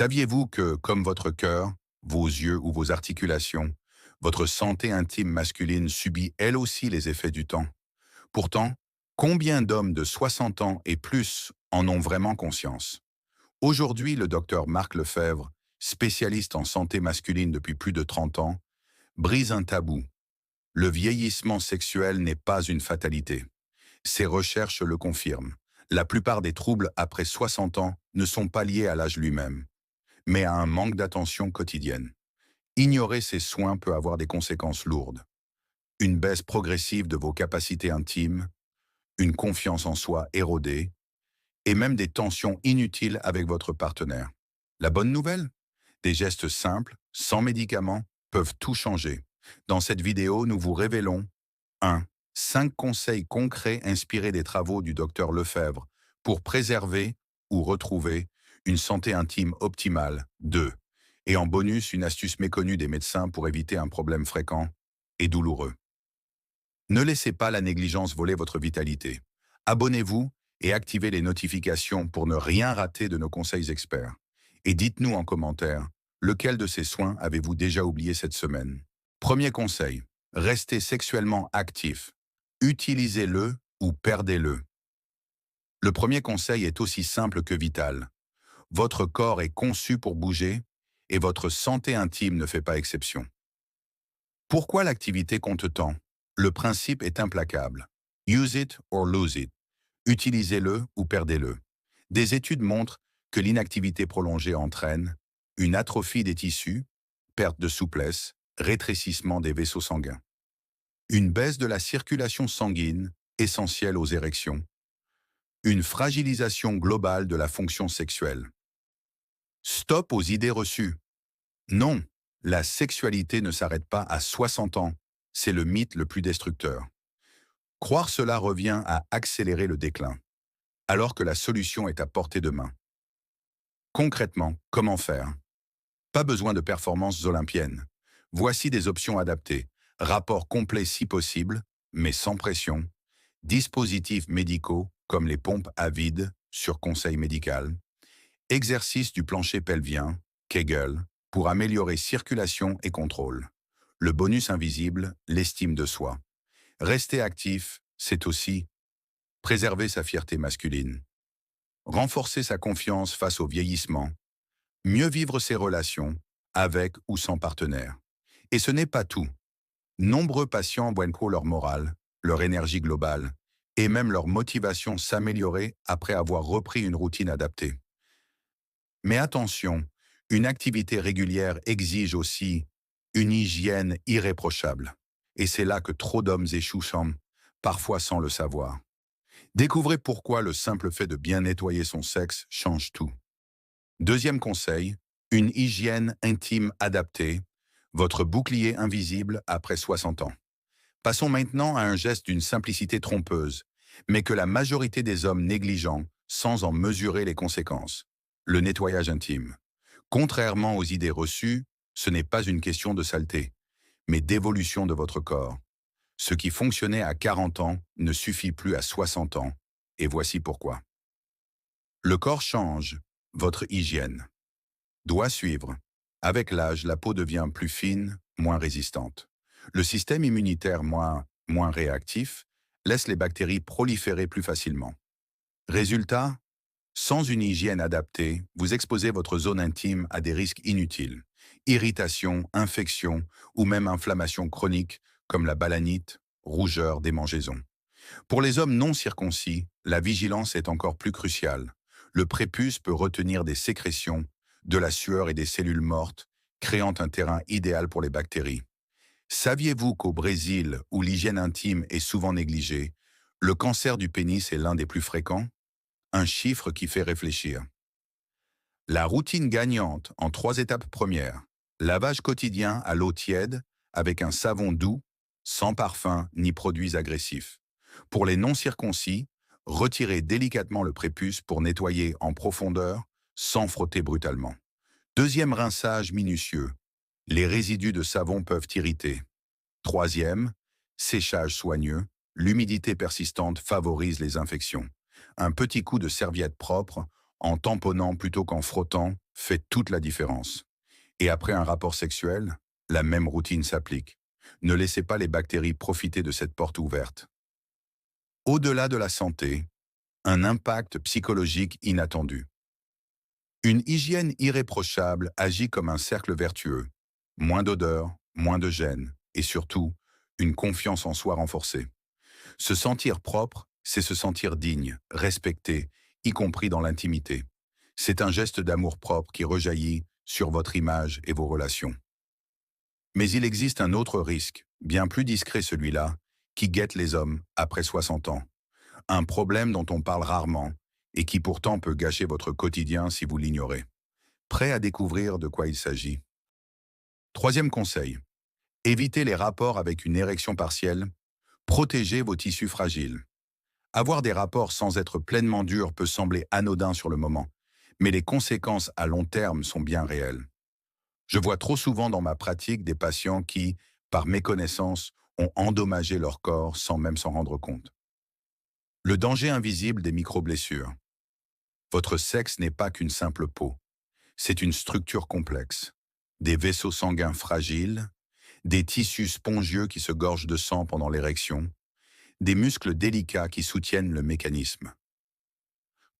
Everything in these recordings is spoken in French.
Saviez-vous que, comme votre cœur, vos yeux ou vos articulations, votre santé intime masculine subit elle aussi les effets du temps? Pourtant, combien d'hommes de 60 ans et plus en ont vraiment conscience? Aujourd'hui, le docteur Marc Lefebvre, spécialiste en santé masculine depuis plus de 30 ans, brise un tabou. Le vieillissement sexuel n'est pas une fatalité. Ses recherches le confirment. La plupart des troubles après 60 ans ne sont pas liés à l'âge lui-même, mais à un manque d'attention quotidienne. Ignorer ces soins peut avoir des conséquences lourdes. Une baisse progressive de vos capacités intimes, une confiance en soi érodée, et même des tensions inutiles avec votre partenaire. La bonne nouvelle? Des gestes simples, sans médicaments, peuvent tout changer. Dans cette vidéo, nous vous révélons 1. 5 conseils concrets inspirés des travaux du docteur Lefebvre pour préserver ou retrouver une santé intime optimale. 2. Et en bonus, une astuce méconnue des médecins pour éviter un problème fréquent et douloureux. Ne laissez pas la négligence voler votre vitalité. Abonnez-vous et activez les notifications pour ne rien rater de nos conseils experts. Et dites-nous en commentaire, lequel de ces soins avez-vous déjà oublié cette semaine? Premier conseil, restez sexuellement actif. Utilisez-le ou perdez-le. Le premier conseil est aussi simple que vital. Votre corps est conçu pour bouger et votre santé intime ne fait pas exception. Pourquoi l'activité compte tant? Le principe est implacable. Use it or lose it. Utilisez-le ou perdez-le. Des études montrent que l'inactivité prolongée entraîne une atrophie des tissus, perte de souplesse, rétrécissement des vaisseaux sanguins, une baisse de la circulation sanguine, essentielle aux érections, une fragilisation globale de la fonction sexuelle. Stop aux idées reçues. Non, la sexualité ne s'arrête pas à 60 ans. C'est le mythe le plus destructeur. Croire cela revient à accélérer le déclin, alors que la solution est à portée de main. Concrètement, comment faire? Pas besoin de performances olympiennes. Voici des options adaptées. Rapport complet si possible, mais sans pression. Dispositifs médicaux comme les pompes à vide sur conseil médical. Exercice du plancher pelvien, Kegel, pour améliorer circulation et contrôle. Le bonus invisible, l'estime de soi. Rester actif, c'est aussi préserver sa fierté masculine, renforcer sa confiance face au vieillissement, mieux vivre ses relations, avec ou sans partenaire. Et ce n'est pas tout. Nombreux patients voient leur morale, leur énergie globale, et même leur motivation s'améliorer après avoir repris une routine adaptée. Mais attention, une activité régulière exige aussi une hygiène irréprochable. Et c'est là que trop d'hommes échouent, parfois sans le savoir. Découvrez pourquoi le simple fait de bien nettoyer son sexe change tout. Deuxième conseil, une hygiène intime adaptée, votre bouclier invisible après 60 ans. Passons maintenant à un geste d'une simplicité trompeuse, mais que la majorité des hommes négligent sans en mesurer les conséquences. Le nettoyage intime. Contrairement aux idées reçues, ce n'est pas une question de saleté, mais d'évolution de votre corps. Ce qui fonctionnait à 40 ans ne suffit plus à 60 ans, et voici pourquoi. Le corps change, votre hygiène doit suivre. Avec l'âge, la peau devient plus fine, moins résistante. Le système immunitaire moins réactif laisse les bactéries proliférer plus facilement. Résultat, sans une hygiène adaptée, vous exposez votre zone intime à des risques inutiles. Irritation, infection ou même inflammation chronique comme la balanite, rougeur, démangeaison. Pour les hommes non circoncis, la vigilance est encore plus cruciale. Le prépuce peut retenir des sécrétions, de la sueur et des cellules mortes, créant un terrain idéal pour les bactéries. Saviez-vous qu'au Brésil, où l'hygiène intime est souvent négligée, le cancer du pénis est l'un des plus fréquents? Un chiffre qui fait réfléchir. La routine gagnante en 3 étapes premières. Lavage quotidien à l'eau tiède avec un savon doux, sans parfum ni produits agressifs. Pour les non-circoncis, retirez délicatement le prépuce pour nettoyer en profondeur, sans frotter brutalement. Deuxième rinçage minutieux. Les résidus de savon peuvent irriter. Troisième, séchage soigneux. L'humidité persistante favorise les infections. Un petit coup de serviette propre, en tamponnant plutôt qu'en frottant, fait toute la différence. Et après un rapport sexuel, la même routine s'applique. Ne laissez pas les bactéries profiter de cette porte ouverte. Au-delà de la santé, un impact psychologique inattendu. Une hygiène irréprochable agit comme un cercle vertueux. Moins d'odeur, moins de gêne, et surtout, une confiance en soi renforcée. Se sentir propre, c'est se sentir digne, respecté, y compris dans l'intimité. C'est un geste d'amour-propre qui rejaillit sur votre image et vos relations. Mais il existe un autre risque, bien plus discret celui-là, qui guette les hommes après 60 ans. Un problème dont on parle rarement et qui pourtant peut gâcher votre quotidien si vous l'ignorez. Prêt à découvrir de quoi il s'agit? Troisième conseil, évitez les rapports avec une érection partielle, protégez vos tissus fragiles. Avoir des rapports sans être pleinement dur peut sembler anodin sur le moment, mais les conséquences à long terme sont bien réelles. Je vois trop souvent dans ma pratique des patients qui, par méconnaissance, ont endommagé leur corps sans même s'en rendre compte. Le danger invisible des micro-blessures. Votre sexe n'est pas qu'une simple peau. C'est une structure complexe. Des vaisseaux sanguins fragiles, des tissus spongieux qui se gorgent de sang pendant l'érection, des muscles délicats qui soutiennent le mécanisme.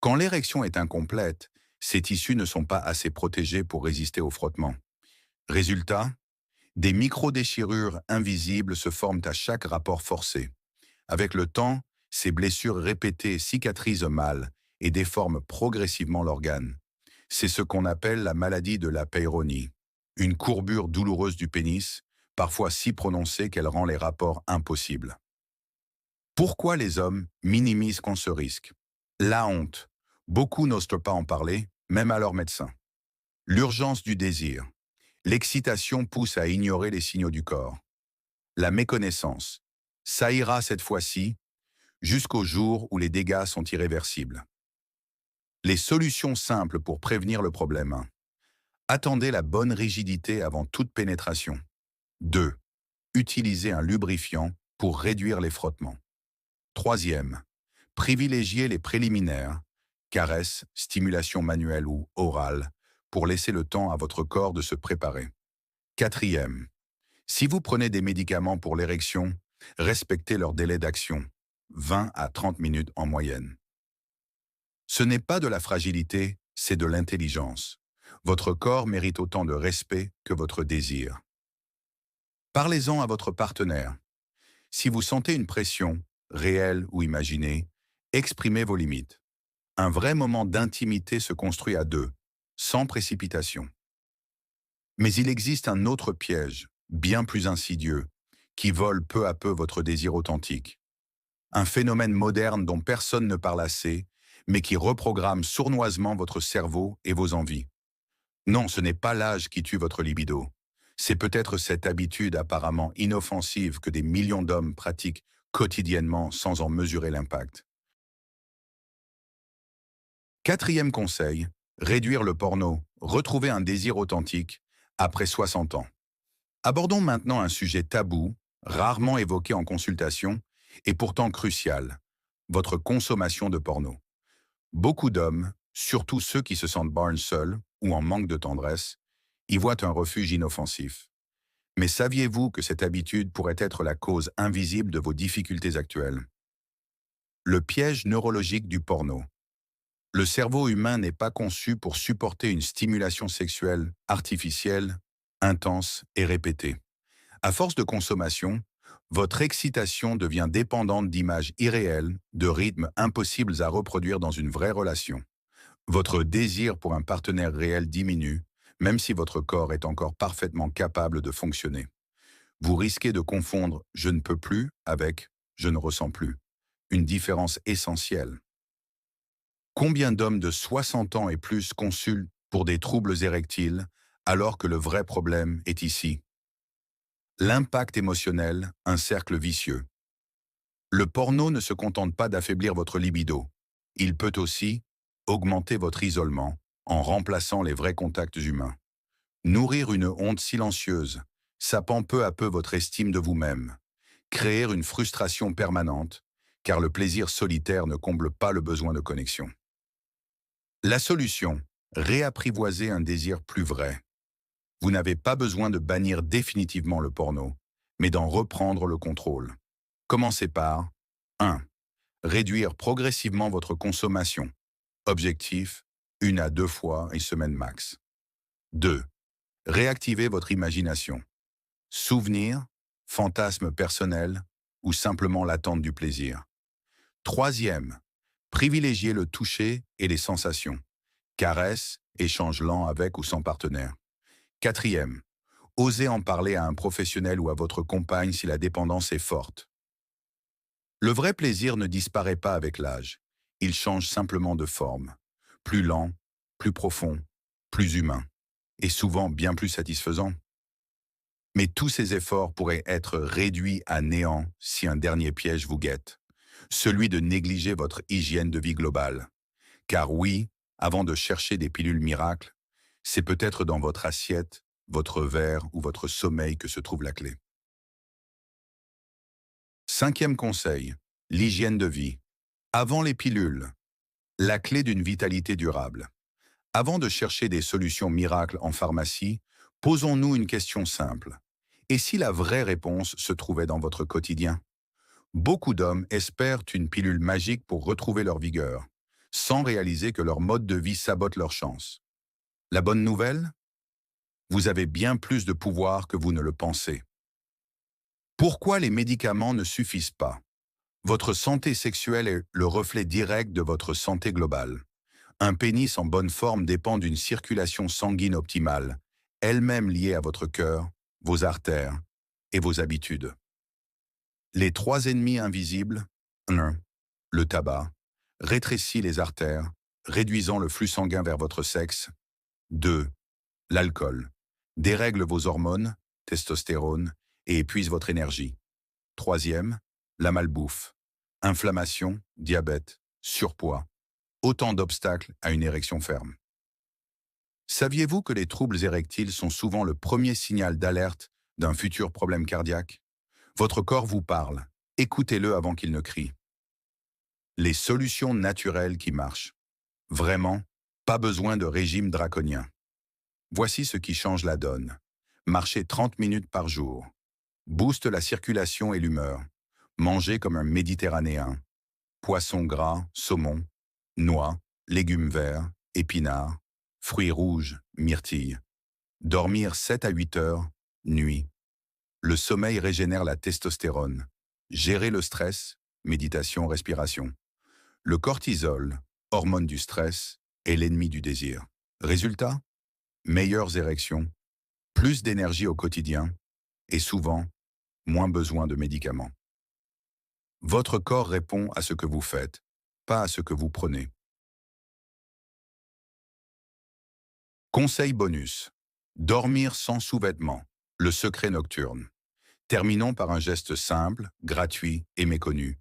Quand l'érection est incomplète, ces tissus ne sont pas assez protégés pour résister au frottement. Résultat, des micro-déchirures invisibles se forment à chaque rapport forcé. Avec le temps, ces blessures répétées cicatrisent mal et déforment progressivement l'organe. C'est ce qu'on appelle la maladie de la Peyronie, une courbure douloureuse du pénis, parfois si prononcée qu'elle rend les rapports impossibles. Pourquoi les hommes minimisent ce risque? La honte. Beaucoup n'osent pas en parler, même à leur médecin. L'urgence du désir. L'excitation pousse à ignorer les signaux du corps. La méconnaissance. Ça ira cette fois-ci, jusqu'au jour où les dégâts sont irréversibles. Les solutions simples pour prévenir le problème. 1. Attendez la bonne rigidité avant toute pénétration. 2. Utilisez un lubrifiant pour réduire les frottements. Troisième, privilégiez les préliminaires, caresses, stimulation manuelle ou orale, pour laisser le temps à votre corps de se préparer. Quatrième, si vous prenez des médicaments pour l'érection, respectez leur délai d'action, 20 à 30 minutes en moyenne. Ce n'est pas de la fragilité, c'est de l'intelligence. Votre corps mérite autant de respect que votre désir. Parlez-en à votre partenaire. Si vous sentez une pression, réelle ou imaginée, exprimez vos limites. Un vrai moment d'intimité se construit à deux, sans précipitation. Mais il existe un autre piège, bien plus insidieux, qui vole peu à peu votre désir authentique. Un phénomène moderne dont personne ne parle assez, mais qui reprogramme sournoisement votre cerveau et vos envies. Non, ce n'est pas l'âge qui tue votre libido. C'est peut-être cette habitude apparemment inoffensive que des millions d'hommes pratiquent quotidiennement sans en mesurer l'impact. Quatrième conseil, réduire le porno, retrouver un désir authentique après 60 ans. Abordons maintenant un sujet tabou, rarement évoqué en consultation, et pourtant crucial, votre consommation de porno. Beaucoup d'hommes, surtout ceux qui se sentent born seuls ou en manque de tendresse, y voient un refuge inoffensif. Mais saviez-vous que cette habitude pourrait être la cause invisible de vos difficultés actuelles? Le piège neurologique du porno. Le cerveau humain n'est pas conçu pour supporter une stimulation sexuelle artificielle, intense et répétée. À force de consommation, votre excitation devient dépendante d'images irréelles, de rythmes impossibles à reproduire dans une vraie relation. Votre désir pour un partenaire réel diminue, même si votre corps est encore parfaitement capable de fonctionner. Vous risquez de confondre « je ne peux plus » avec « je ne ressens plus », une différence essentielle. Combien d'hommes de 60 ans et plus consultent pour des troubles érectiles alors que le vrai problème est ici? L'impact émotionnel, un cercle vicieux. Le porno ne se contente pas d'affaiblir votre libido. Il peut aussi augmenter votre isolement en remplaçant les vrais contacts humains. Nourrir une honte silencieuse, sapant peu à peu votre estime de vous-même. Créer une frustration permanente, car le plaisir solitaire ne comble pas le besoin de connexion. La solution, Réapprivoiser un désir plus vrai. Vous n'avez pas besoin de bannir définitivement le porno, mais d'en reprendre le contrôle. Commencez par 1. Réduire progressivement votre consommation. Objectif, 1 à 2 fois une semaine max. 2. Réactiver votre imagination. Souvenirs, fantasmes personnels ou simplement l'attente du plaisir. Troisième, privilégier le toucher et les sensations. Caresses, échange lent avec ou sans partenaire. Quatrième, osez en parler à un professionnel ou à votre compagne si la dépendance est forte. Le vrai plaisir ne disparaît pas avec l'âge. Il change simplement de forme. Plus lent, plus profond, plus humain. Et souvent bien plus satisfaisant. Mais tous ces efforts pourraient être réduits à néant si un dernier piège vous guette. Celui de négliger votre hygiène de vie globale. Car oui, avant de chercher des pilules miracles, c'est peut-être dans votre assiette, votre verre ou votre sommeil que se trouve la clé. Cinquième conseil, l'hygiène de vie. Avant les pilules, la clé d'une vitalité durable. Avant de chercher des solutions miracles en pharmacie, posons-nous une question simple. Et si la vraie réponse se trouvait dans votre quotidien? Beaucoup d'hommes espèrent une pilule magique pour retrouver leur vigueur, sans réaliser que leur mode de vie sabote leur chance. La bonne nouvelle? Vous avez bien plus de pouvoir que vous ne le pensez. Pourquoi les médicaments ne suffisent pas? Votre santé sexuelle est le reflet direct de votre santé globale. Un pénis en bonne forme dépend d'une circulation sanguine optimale, elle-même liée à votre cœur, vos artères et vos habitudes. Les 3 ennemis invisibles, 1. Le tabac, rétrécit les artères, réduisant le flux sanguin vers votre sexe. 2. L'alcool, dérègle vos hormones, testostérone, et épuise votre énergie. 3. La malbouffe, inflammation, diabète, surpoids, autant d'obstacles à une érection ferme. Saviez-vous que les troubles érectiles sont souvent le premier signal d'alerte d'un futur problème cardiaque? Votre corps vous parle, écoutez-le avant qu'il ne crie. Les solutions naturelles qui marchent. Vraiment, pas besoin de régime draconien. Voici ce qui change la donne. Marchez 30 minutes par jour. Booste la circulation et l'humeur. Mangez comme un Méditerranéen. Poisson gras, saumon, noix, légumes verts, épinards, fruits rouges, myrtilles. Dormir 7 à 8 heures, nuit. Le sommeil régénère la testostérone. Gérer le stress, méditation, respiration. Le cortisol, hormone du stress, est l'ennemi du désir. Résultat? Meilleures érections, plus d'énergie au quotidien et souvent, moins besoin de médicaments. Votre corps répond à ce que vous faites, pas à ce que vous prenez. Conseil bonus. Dormir sans sous-vêtements. Le secret nocturne. Terminons par un geste simple, gratuit et méconnu.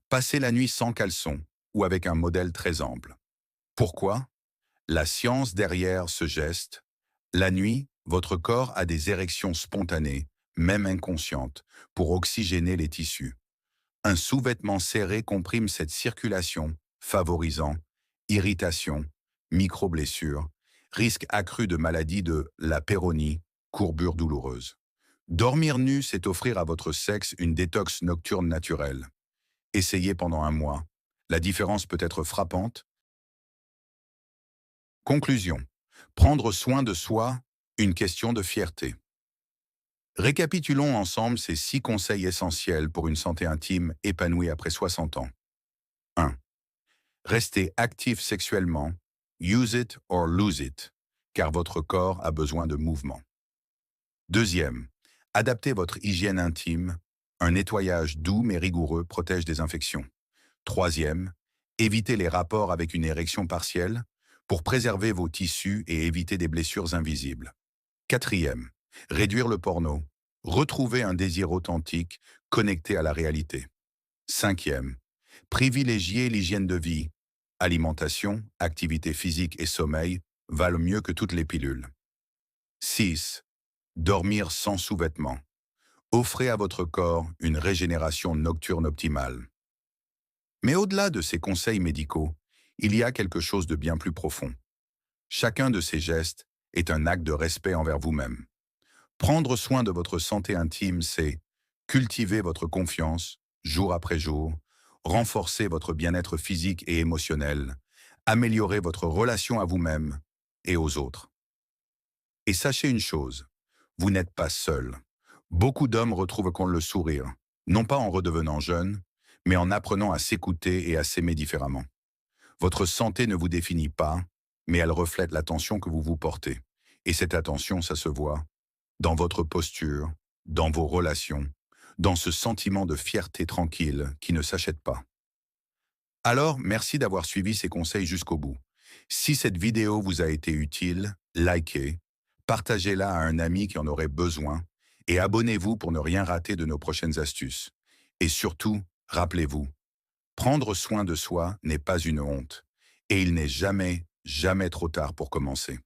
Passez la nuit sans caleçon ou avec un modèle très ample. Pourquoi? La science derrière ce geste. La nuit, votre corps a des érections spontanées, même inconscientes, pour oxygéner les tissus. Un sous-vêtement serré comprime cette circulation, favorisant irritation, micro-blessures, risque accru de maladie de la péronie, courbure douloureuse. Dormir nu, c'est offrir à votre sexe une détox nocturne naturelle. Essayez pendant un mois. La différence peut être frappante. Conclusion. Prendre soin de soi, une question de fierté. Récapitulons ensemble ces 6 conseils essentiels pour une santé intime épanouie après 60 ans. 1. Restez actif sexuellement, use it or lose it, car votre corps a besoin de mouvement. 2. Adaptez votre hygiène intime, un nettoyage doux mais rigoureux protège des infections. 3. Évitez les rapports avec une érection partielle pour préserver vos tissus et éviter des blessures invisibles. 4. Réduire le porno, retrouver un désir authentique connecté à la réalité. 5. Privilégier l'hygiène de vie, alimentation, activité physique et sommeil valent mieux que toutes les pilules. 6. Dormir sans sous-vêtements. Offrez à votre corps une régénération nocturne optimale. Mais au-delà de ces conseils médicaux, il y a quelque chose de bien plus profond. Chacun de ces gestes est un acte de respect envers vous-même. Prendre soin de votre santé intime, c'est cultiver votre confiance jour après jour, renforcer votre bien-être physique et émotionnel, améliorer votre relation à vous-même et aux autres. Et sachez une chose, vous n'êtes pas seul. Beaucoup d'hommes retrouvent le sourire, non pas en redevenant jeunes, mais en apprenant à s'écouter et à s'aimer différemment. Votre santé ne vous définit pas, mais elle reflète l'attention que vous vous portez. Et cette attention, ça se voit dans votre posture, dans vos relations, dans ce sentiment de fierté tranquille qui ne s'achète pas. Alors, merci d'avoir suivi ces conseils jusqu'au bout. Si cette vidéo vous a été utile, likez, partagez-la à un ami qui en aurait besoin et abonnez-vous pour ne rien rater de nos prochaines astuces. Et surtout, rappelez-vous, prendre soin de soi n'est pas une honte et il n'est jamais, jamais trop tard pour commencer.